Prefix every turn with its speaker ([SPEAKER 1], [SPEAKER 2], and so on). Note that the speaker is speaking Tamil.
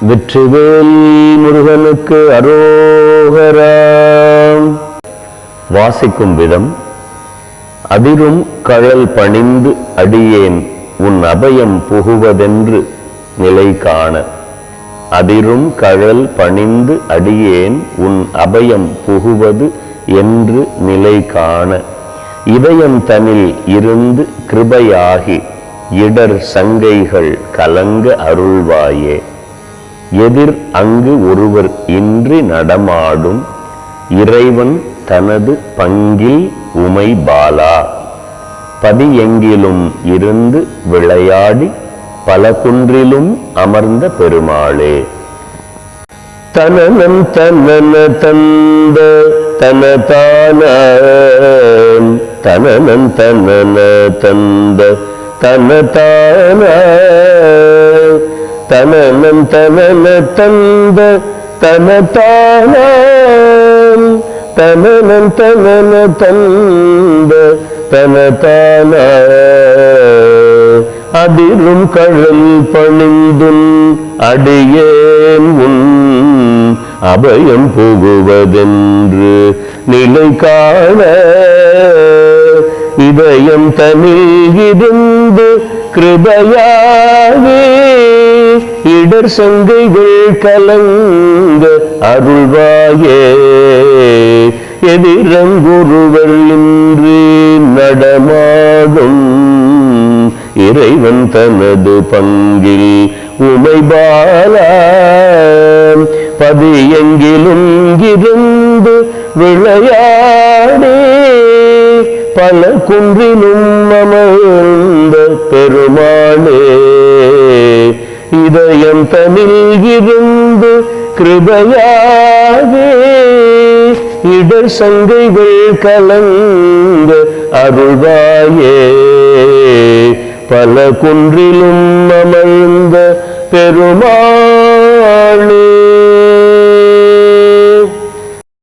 [SPEAKER 1] வெற்றிவேல் முருகனுக்கு அரோகரா. வாசிக்கும் விதம்: அதிரும் கழல் பணிந்து அடியேன் உன் அபயம் புகுவதென்று நிலை காண. அதிரும் கழல் பணிந்து அடியேன் உன் அபயம் புகுவது என்று நிலை காண. இதயம் தனில் இருந்து கிருபையாகி இடர் சங்கைகள் கலங்க அருள்வாயே. எதிர் அங்கு ஒருவர் இன்றி நடமாடும் இறைவன் தனது பங்கில் உமை பாலா. பதியெங்கிலும் இருந்து விளையாடி பல குன்றிலும் அமர்ந்த பெருமாளே. தனனன் தனன தந்த தனதான தனனன் தனன தந்த தனதான தனனன் தனன தந்த தனதான தனனன் தனன தந்த தனதான. அதிரும் கழல் பணிந்துன் அடியேன் உன் அபயம் புகுவதென்று நிலை காண. இதயம் தனில் இருந்து கிருபையாவே இடர் சங்கைகள் கலங்க அருள்வாயே. எதிரங்குருவர் இன்றி நடமாடும் இறைவன் தனது பங்கில் உமை பாலா. பதியெங்கிலும் இருந்து விளையாடே பல குன்றிலும் அமர்ந்த பெருமாளே. இதயம் தனில் இருந்து கிருபையாவே இடர் சங்கைகள் கலங்க அருள்வாயே. பல குன்றிலும் அமர்ந்த பெருமாளே.